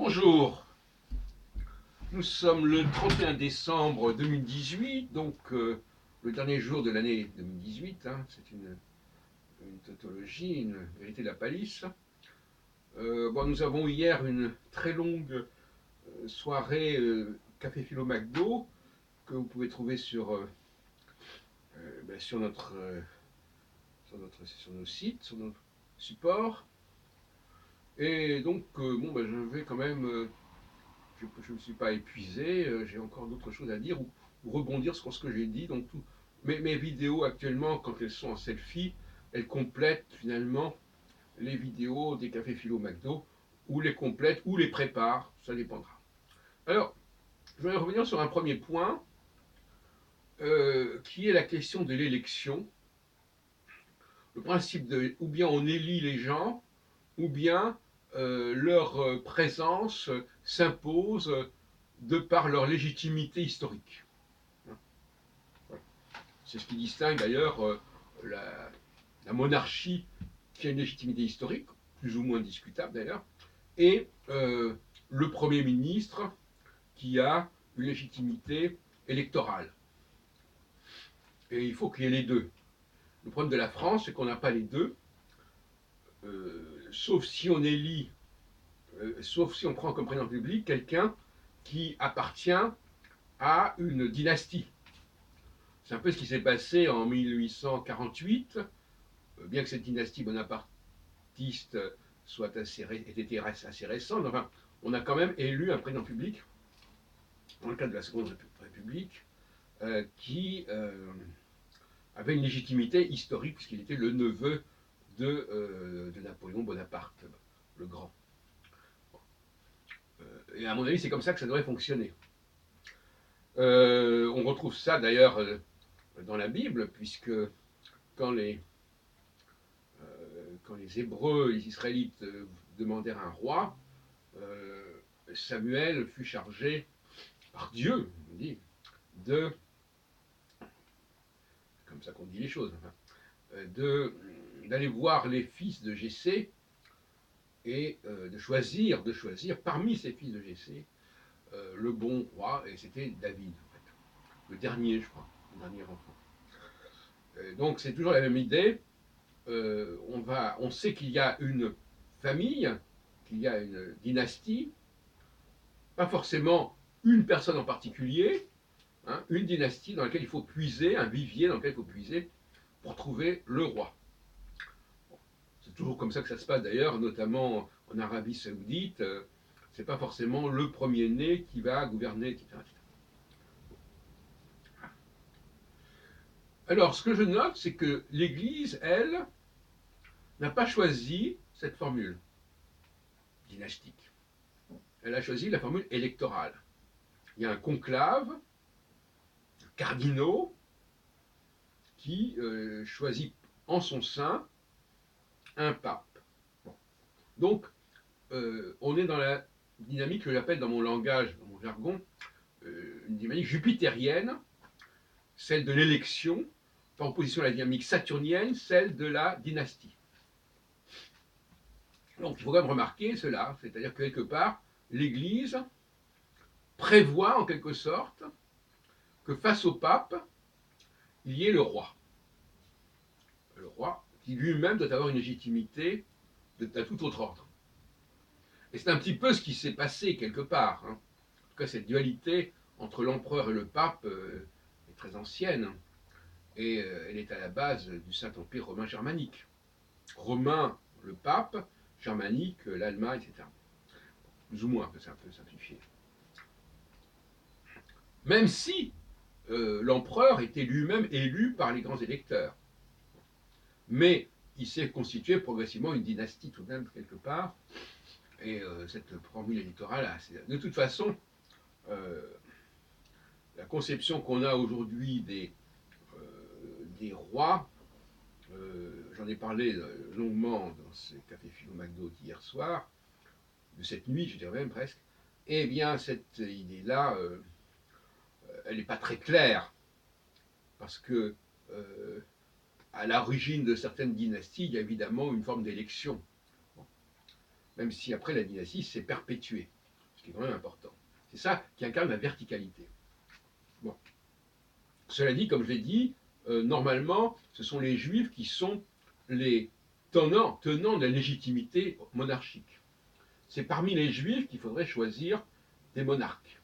Bonjour, nous sommes le 31 décembre 2018, donc le dernier jour de l'année 2018, hein, c'est une tautologie, une vérité de la palisse. Nous avons hier une très longue soirée Café Philo McDo que vous pouvez trouver sur sur nos sites, sur nos supports. Et donc, je vais quand même je ne suis pas épuisé, j'ai encore d'autres choses à dire ou rebondir sur ce que j'ai dit. Donc, mes vidéos actuellement, quand elles sont en selfie, elles complètent finalement les vidéos des cafés philo McDo, ou les complètent, ou les préparent, ça dépendra. Alors, je vais revenir sur un premier point, qui est la question de l'élection. Le principe de, ou bien on élit les gens, ou bien leur présence s'impose de par leur légitimité historique. C'est ce qui distingue d'ailleurs la monarchie, qui a une légitimité historique, plus ou moins discutable d'ailleurs, et le Premier ministre, qui a une légitimité électorale. Et il faut qu'il y ait les deux. Le problème de la France, c'est qu'on n'a pas les deux, sauf si on élit, sauf si on prend comme président public quelqu'un qui appartient à une dynastie. C'est un peu ce qui s'est passé en 1848, bien que cette dynastie bonapartiste ait été assez récente. Enfin, on a quand même élu un président public, dans le cadre de la Seconde République, qui avait une légitimité historique, puisqu'il était le neveu de Napoléon Bonaparte, le Grand. Et à mon avis, c'est comme ça que ça devrait fonctionner. On retrouve ça d'ailleurs dans la Bible, puisque quand les, quand les Hébreux, les Israélites demandèrent un roi, Samuel fut chargé par Dieu, on dit, comme ça qu'on dit les choses, d'aller voir les fils de Jessé et de choisir parmi ces fils de Jessé le bon roi, et c'était David, en fait, le dernier, je crois, le dernier enfant. Donc c'est toujours la même idée. On sait qu'il y a une famille, qu'il y a une dynastie, pas forcément une personne en particulier, hein, une dynastie dans laquelle il faut puiser, un vivier dans lequel il faut puiser pour trouver le roi. C'est toujours comme ça que ça se passe d'ailleurs, notamment en Arabie Saoudite. C'est pas forcément le premier-né qui va gouverner, etc. Alors, ce que je note, c'est que l'Église, elle, n'a pas choisi cette formule dynastique. Elle a choisi la formule électorale. Il y a un conclave, cardinaux, qui choisit en son sein un pape. Bon. Donc, on est dans la dynamique que j'appelle dans mon langage, dans mon jargon, une dynamique jupitérienne, celle de l'élection, en opposition à la dynamique saturnienne, celle de la dynastie. Donc il faut quand même remarquer cela, c'est-à-dire que quelque part, l'Église prévoit en quelque sorte que face au pape, il y ait le roi. Le roi qui lui-même doit avoir une légitimité d'un tout autre ordre. Et c'est un petit peu ce qui s'est passé quelque part. Hein. En tout cas, cette dualité entre l'empereur et le pape est très ancienne. Et elle est à la base du Saint-Empire romain germanique. Romain, le pape, germanique, l'Allemagne, etc. Plus ou moins, c'est un peu simplifié. Même si l'empereur était lui-même élu par les grands électeurs. Mais il s'est constitué progressivement une dynastie tout de même, quelque part. Et cette formule électorale, de toute façon, la conception qu'on a aujourd'hui des rois, j'en ai parlé longuement dans ce café philo McDo d'hier soir, de cette nuit, je dirais même presque, eh bien, cette idée-là, elle n'est pas très claire, parce que à l'origine de certaines dynasties, il y a évidemment une forme d'élection, bon. Même si après la dynastie s'est perpétuée. ce qui est quand même important. C'est ça qui incarne la verticalité. Bon. Cela dit, comme je l'ai dit, normalement, ce sont les Juifs qui sont les tenants de la légitimité monarchique. C'est parmi les Juifs qu'il faudrait choisir des monarques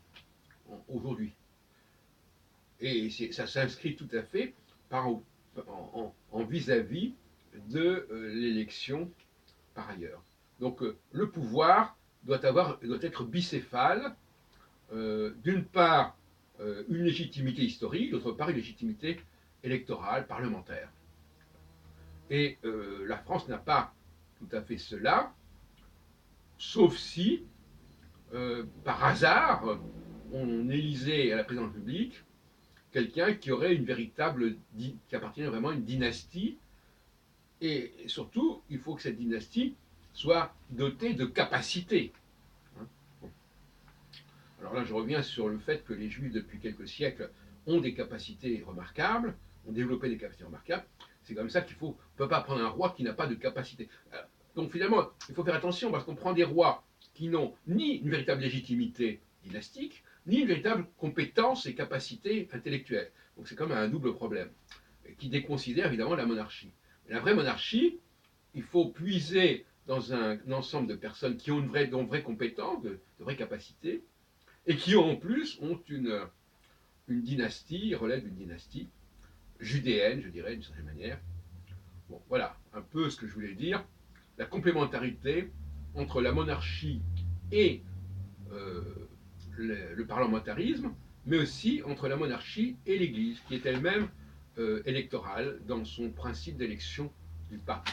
aujourd'hui. Et ça s'inscrit tout à fait en vis-à-vis de l'élection par ailleurs. Donc le pouvoir doit être bicéphale, d'une part une légitimité historique, d'autre part une légitimité électorale, parlementaire. Et la France n'a pas tout à fait cela, sauf si, par hasard, on élisait à la présidence de la République quelqu'un qui aurait qui appartenait vraiment à une dynastie, et surtout, il faut que cette dynastie soit dotée de capacités. Alors là, je reviens sur le fait que les Juifs, depuis quelques siècles, ont des capacités remarquables, ont développé des capacités remarquables. C'est comme ça qu'il faut. On ne peut pas prendre un roi qui n'a pas de capacité. Donc finalement, il faut faire attention parce qu'on prend des rois qui n'ont ni une véritable légitimité dynastique, ni une véritable compétence et capacité intellectuelle. Donc c'est comme un double problème, qui déconsidère évidemment la monarchie. Mais la vraie monarchie, il faut puiser dans un ensemble de personnes qui ont de vraies compétences, de vraies capacités, et qui en plus ont une dynastie, relèvent d'une dynastie judéenne, je dirais, d'une certaine manière. Bon, voilà un peu ce que je voulais dire. La complémentarité entre la monarchie et le parlementarisme, mais aussi entre la monarchie et l'Église, qui est elle-même électorale dans son principe d'élection du pape.